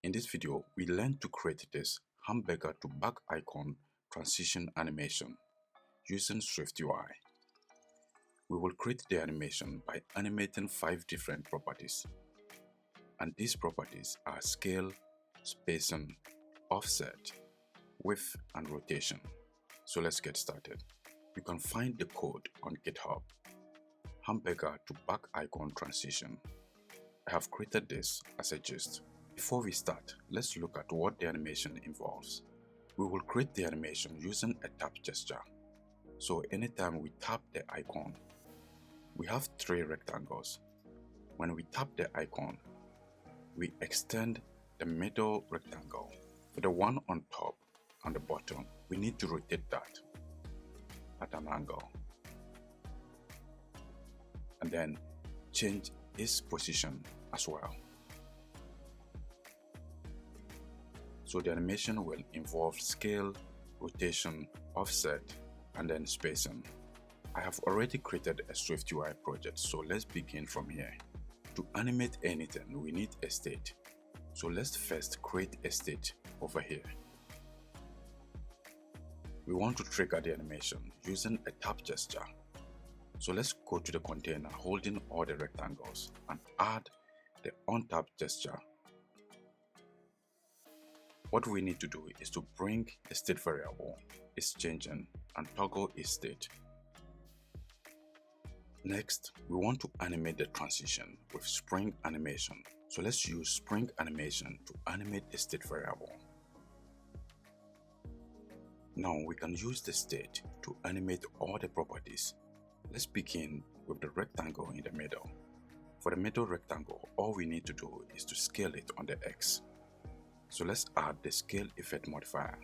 In this video, we learned to create this hamburger to back icon transition animation using SwiftUI. We will create the animation by animating 5 different properties. And these properties are scale, spacing, offset, width, and rotation. So let's get started. You can find the code on GitHub, hamburger to back icon transition. I have created this as a gist. Before we start, let's look at what the animation involves. We will create the animation using a tap gesture. So anytime we tap the icon, we have 3 rectangles. When we tap the icon, we extend the middle rectangle. For the one on top and the bottom, we need to rotate that at an angle. And then change its position as well. So the animation will involve scale, rotation, offset, and then spacing. I have already created a SwiftUI project, so let's begin from here. To animate anything, we need a state. So let's first create a state over here. We want to trigger the animation using a tap gesture. So let's go to the container holding all the rectangles and add the on-tap gesture. What we need to do is to bring the state variable is changing and toggle its state. Next, we want to animate the transition with spring animation. So let's use spring animation to animate the state variable. Now we can use the state to animate all the properties. Let's begin with the rectangle in the middle. For the middle rectangle, all we need to do is to scale it on the X. So let's add the scale effect modifier.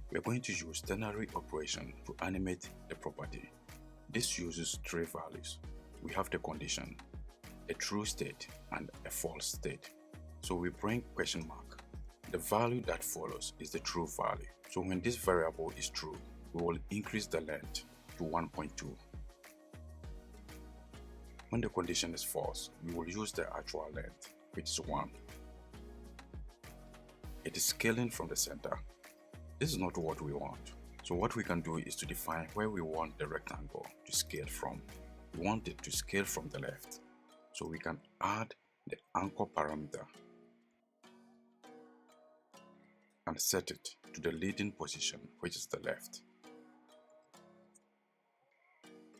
We are going to use ternary operation to animate the property. This uses 3 values. We have the condition, a true state, and a false state. So we bring question mark. The value that follows is the true value. So when this variable is true, we will increase the length to 1.2. When the condition is false, we will use the actual length, which is 1. It is scaling from the center. This is not what we want. So what we can do is to define where we want the rectangle to scale from. We want it to scale from the left. So we can add the anchor parameter and set it to the leading position, which is the left.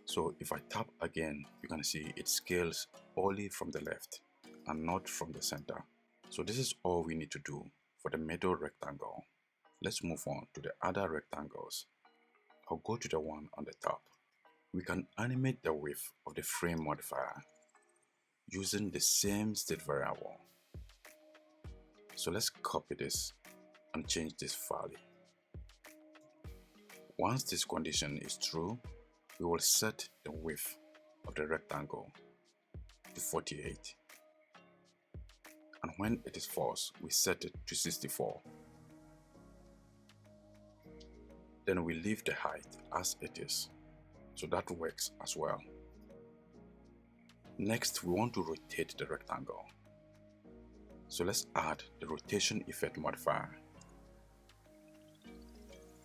So if I tap again, you can see it scales only from the left and not from the center. So this is all we need to do for the middle rectangle. Let's move on to the other rectangles. I'll go to the one on the top. We can animate the width of the frame modifier using the same state variable. So let's copy this and change this value. Once this condition is true, we will set the width of the rectangle to 48. And when it is false, we set it to 64. Then we leave the height as it is. So that works as well. Next, we want to rotate the rectangle. So let's add the rotation effect modifier.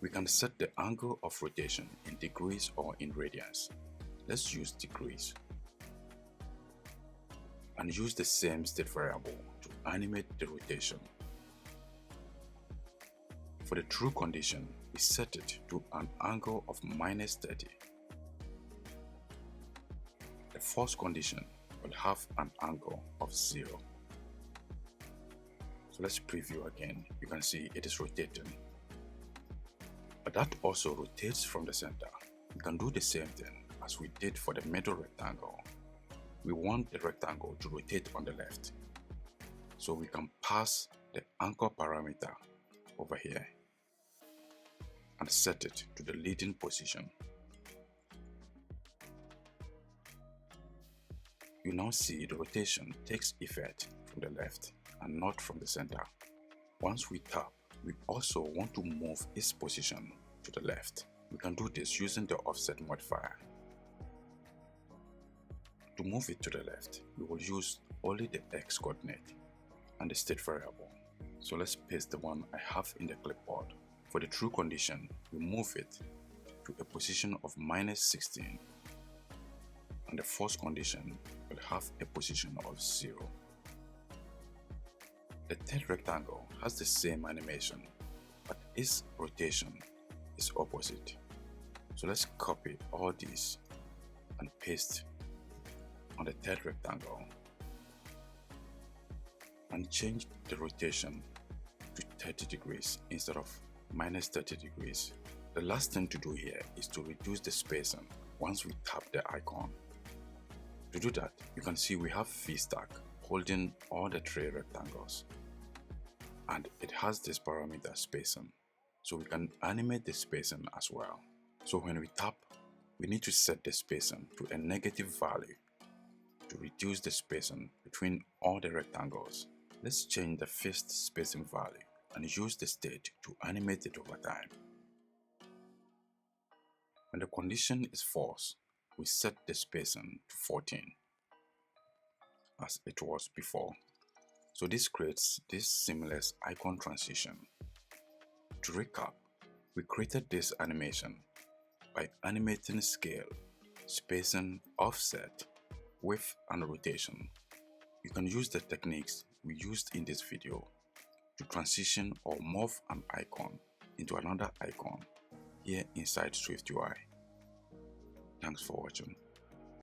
We can set the angle of rotation in degrees or in radians. Let's use degrees. And use the same state variable to animate the rotation. For the true condition, we set it to an angle of -30. The false condition will have an angle of 0. So let's preview again. You can see it is rotating. But that also rotates from the center. We can do the same thing as we did for the middle rectangle. We want the rectangle to rotate on the left. So we can pass the anchor parameter over here and set it to the leading position. You now see the rotation takes effect from the left and not from the center. Once we tap, we also want to move its position to the left. We can do this using the offset modifier. To move it to the left, we will use only the x coordinate and the state variable. So let's paste the one I have in the clipboard. For the true condition, we move it to a position of -16, and the false condition will have a position of 0. The third rectangle has the same animation, but its rotation is opposite. So let's copy all these and paste on the third rectangle and change the rotation to 30 degrees instead of -30 degrees. The last thing to do here is to reduce the spacing once we tap the icon. To do that, you can see we have V-stack holding all the 3 rectangles, and it has this parameter spacing, so we can animate the spacing as well. So when we tap, we need to set the spacing to a negative value to reduce the spacing between all the rectangles. Let's change the first spacing value and use the state to animate it over time. When the condition is false, we set the spacing to 14 as it was before. So this creates this seamless icon transition. To recap, we created this animation by animating scale, spacing, offset, width, and rotation. You can use the techniques we used in this video to transition or morph an icon into another icon here inside SwiftUI. Thanks for watching.